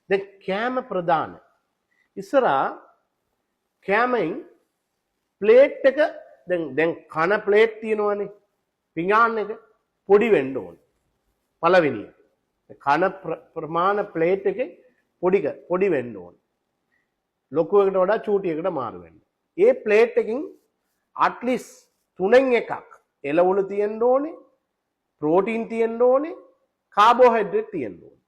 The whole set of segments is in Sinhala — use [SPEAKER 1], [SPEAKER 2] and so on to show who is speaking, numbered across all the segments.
[SPEAKER 1] දැන් කෑම ප්‍රධාන. ඉස්සරහා කෑමෙන් ප්ලේට් එක දැන් කන ප්ලේට් තියෙනවනේ. පිඟාන එක පොඩි වෙන්න ඕනේ. පළවෙනි කන ප්‍රමාණ ප්ලේට් එකේ පොඩි වෙන්න ඕනේ. ලොකු එකට වඩා චූටි එකට මාරු වෙන්න. ඒ ප්ලේට් එකකින් at least 3න් එකක් එළවලු තියෙන්න ඕනේ, ප්‍රෝටීන් තියෙන්න ඕනේ, කාබෝහයිඩ්‍රේට් තියෙන්න ඕනේ.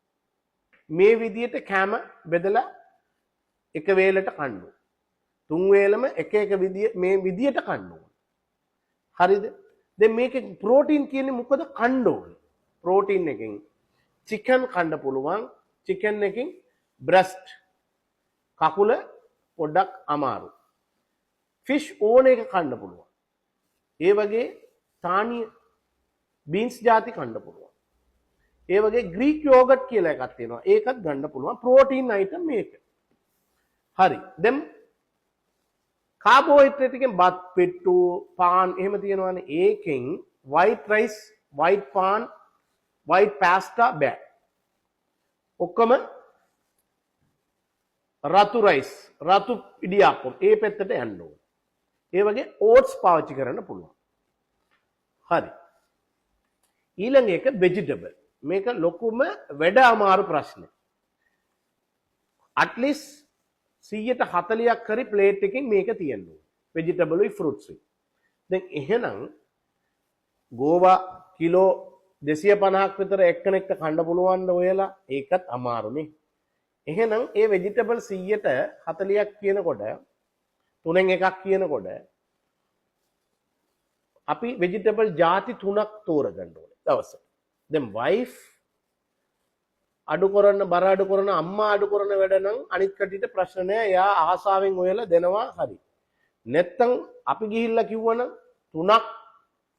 [SPEAKER 1] මේ විදිහට කෑම බෙදලා එක වේලට කන්න ඕනේ. 3 වේලම එක මේ විදිහට කන්න ඕනේ. හරිද? දැන් මේකේ ප්‍රෝටීන් කියන්නේ මොකද කන්න ඕනේ? ප්‍රෝටීන් එකෙන් චිකන් කන්න පුළුවන්. චිකන් එකෙන් බ්‍රෙස්ට් කකුල පොඩ්ඩක් අමාරු. ෆිෂ් ඕන එක කන්න පුළුවන්. ඒ වගේ තානිය බීන්ස් ಜಾති කන්න පුළුවන්. ඒ වගේ ග්‍රීක් යෝගට් කියලා එකක් තියෙනවා. ඒකත් ගන්න පුළුවන්. ප්‍රෝටීන් අයිටම් මේක. හරි. දැන් කාබෝහයිඩ්‍රේට් එකෙන් බත් පිට්ටු පාන් එහෙම තියෙනවානේ. ඒකෙන් white rice, white පාන්, white pasta බෑ. ඔක්කොම රතු රයිස්, රතු ඉඩියාප්පම් ඒ පැත්තට යන්න ඕනේ. ඒ වගේ ඕට්ස් පාවිච්චි කරන්න පුළුවන්. හරි. ඊළඟ එක ভেජිටබල්. මේක ලොකුම වැඩ අමාරු ප්‍රශ්නේ. at least 140ක් හරි ප්ලේට් එකකින් මේක තියෙන්න ඕනේ. ভেජිටබල්ුයි ෆෘට්ස්ුයි. දැන් එහෙනම් ගෝවා කිලෝ 250ක් විතර එක්කෙනෙක්ට කන්න පුළුවන් ඔයලා ඒකත් අමාරුනේ. එහෙනම් ඒ ভেජිටබල් 140ක් කියනකොට 3න් එකක් කියනකොට අපි ভেජිටබල් ಜಾති 3ක් තෝරගන්න ඕනේ දවසට. දැන් වයිෆ් අඩු කරන බර අඩු කරන අම්මා අඩු කරන වැඩ නම් අනිත් කටියට ප්‍රශ්න නෑ. එයා ආසාවෙන් ඔයලා දෙනවා හරි. නැත්තම් අපි ගිහිල්ලා කිව්වනම් 3ක්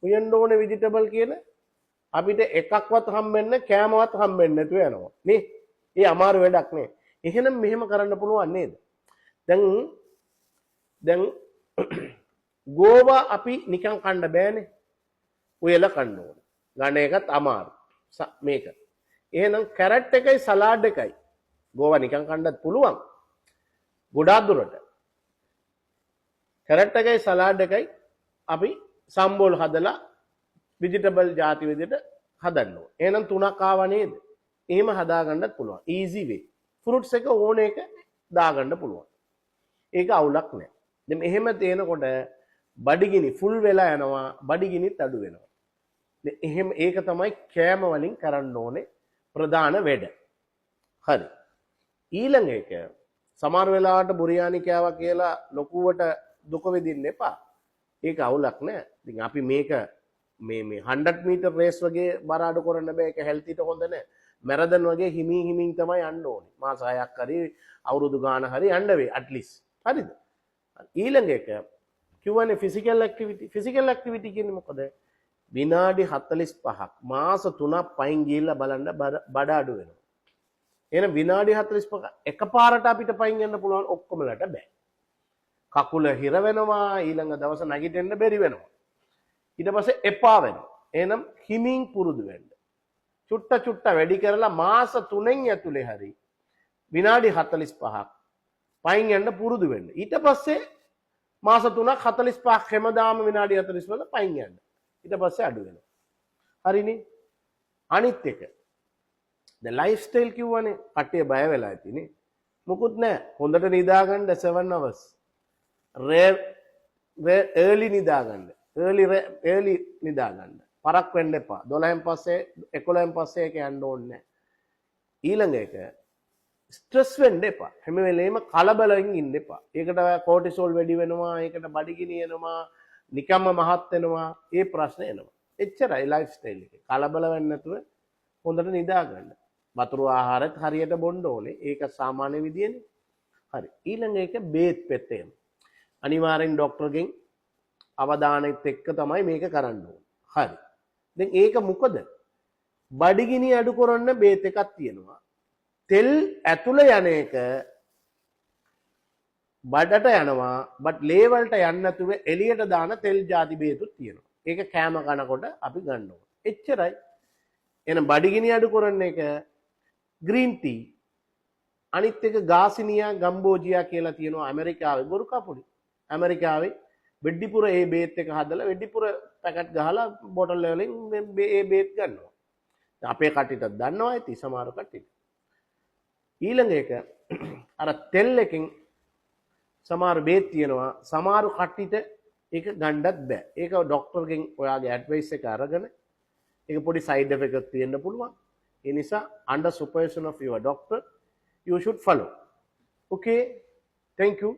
[SPEAKER 1] උයන්න ඕනේ ভেජිටබල් කියන අපිට එකක්වත් හම්බෙන්නේ කෑමවත් හම්බෙන්නේ නැතුව යනවා නේ. ඒ අමාරු වැඩක් නේ. එහෙනම් මෙහෙම කරන්න පුළුවන් නේද? දැන් ගෝවා අපි නිකන් කන්න බෑනේ. ඔයලා කන්න ඕන. ගන්න එකත් අමාරු. මේක. එහෙනම් කැරට් එකයි සලාඩ් එකයි ගෝවා නිකන් කන්නත් පුළුවන්. ගොඩාක් දුරට. කැරට් එකයි සලාඩ් එකයි අපි සම්බෝල් හදලා vegetable ಜಾති විදිහට හදන්න ඕන. එහෙනම් 3ක් ආවා නේද? එහෙම හදාගන්නත් පුළුවන්. easy way. ෆෘට්ස් එක ඕන එක දාගන්න පුළුවන්. ඒක අවුලක් නෑ. දැන් එහෙම තේනකොට බඩගිනි ෆුල් වෙලා යනවා, බඩගිනිත් අඩු වෙනවා. දැන් එහෙම ඒක තමයි කෑම වලින් කරන්න ඕනේ ප්‍රධාන වැඩ. හරි. ඊළඟ එක සමහර වෙලාවට බුරියානි කෑවා කියලා ලොකුවට දුක විඳින්න එපා. ඒක අවුලක් නෑ. ඉතින් අපි මේක මේ 100 මීටර් රේස් වගේ බර අඩු කරන්න බෑ. ඒක හෙල්තිට හොඳ නෑ. මැරදන් වගේ හිමින් තමයි යන්න ඕනේ. මාස 6ක් හරි අවුරුදු ගාන හරි යන්න වෙයි at least. හරිද? ඊළඟ එක කියවනේ ෆිසිකල් ඇක්ටිවිටි. ෆිසිකල් ඇක්ටිවිටි කියන්නේ මොකද? විනාඩි 45ක් මාස 3ක් පයින් ගිහිල්ලා බලන්න බඩ අඩු වෙනවා. එහෙනම් විනාඩි 45ක් එකපාරට අපිට පයින් යන්න පුළුවන් ඔක්කොමලට බෑ. කකුල හිර වෙනවා, ඊළඟ දවස නැගිටින්න බැරි වෙනවා. ඊට පස්සේ එපා වෙනවා. එහෙනම් හිමින් පුරුදු වෙන්න. චුට්ට වැඩි කරලා මාස 3න් ඇතුලේ හරි විනාඩි 45ක් පයින් යන්න පුරුදු වෙන්න. ඊට පස්සේ මාස 3ක් 45ක් හැමදාම විනාඩි 40 වල පයින් යන්න. ඊට පස්සේ අඩු වෙනවා. හරිනේ? අනිත් එක. දැන් ලයිෆ් ස්ටයිල් කිව්වනේ කට්ටිය බය වෙලා ඇතිනේ. මොකුත් නැහැ. හොඳට නිදා ගන්න 7 hours. early නිදා ගන්න. early නිදා ගන්න. පරක් වෙන්න එපා. 12න් පස්සේ 11න් පස්සේ ඒක යන්න ඕනේ නැහැ. ඊළඟ එක ස්ට්‍රෙස් වෙන්න එපා. හැම වෙලේම කලබලෙන් ඉන්න එපා. ඒකට කෝටිසෝල් වැඩි වෙනවා, ඒකට බඩගිනි එනවා, නිකම්ම මහත් වෙනවා, ඒ ප්‍රශ්න එනවා. එච්චරයි ලයිෆ් ස්ටයිල් එකේ. කලබල වෙන්නේ නැතුව හොඳට නිදා ගන්න. වතුර ආහාරත් හරියට බොන්න ඕනේ. ඒක සාමාන්‍ය විදියනේ. හරි. ඊළඟ එක බේත් පෙත්තේම. අනිවාර්යෙන් ડોක්ටර්ගෙන් අවධානයත් එක්ක තමයි මේක කරන්න ඕනේ. හරි. දැන් ඒක මොකද? බඩගිනි අඩු කරන්න බේත් එකක් තියෙනවා. තෙල් ඇතුළ යන එක බඩට යනවා, බට් ලේ වලට යන්නේ නැතුව එළියට දාන තෙල් ಜಾති බේතුත් තියෙනවා. ඒක කෑම කනකොට අපි ගන්න ඕනේ. එච්චරයි. එහෙනම් බඩගිනි අඩු කරන්න එක ග්‍රීන් ටී, අනිත් එක ගාසිනියා ගම්බෝජියා කියලා තියෙනවා ඇමරිකාවේ බොරු කපුලි. ඇමරිකාවේ වෙඩ්ඩිපුර ඒ බේත් එක හදලා වෙඩ්ඩිපුර පැකට් ගහලා බොටල් වලින් ඒ බේත් ගන්නවා. අපේ කට්ටියටත් දන්නවා ඇති සමහර කට්ටිය. ඊළඟ එක අර තෙල් එකෙන් සමහර බේත් තියෙනවා සමහර කට්ටියට ඒක ගන්නත් බෑ. ඒක ડોක්ටර්ගෙන් ඔයාගේ ඇඩ්වයිස් එක අරගෙන ඒක පොඩි සයිඩ් ඉෆෙක්ට් එකක් තියෙන්න පුළුවන්. ඒ නිසා under supervision of your doctor you should follow. Okay, thank you.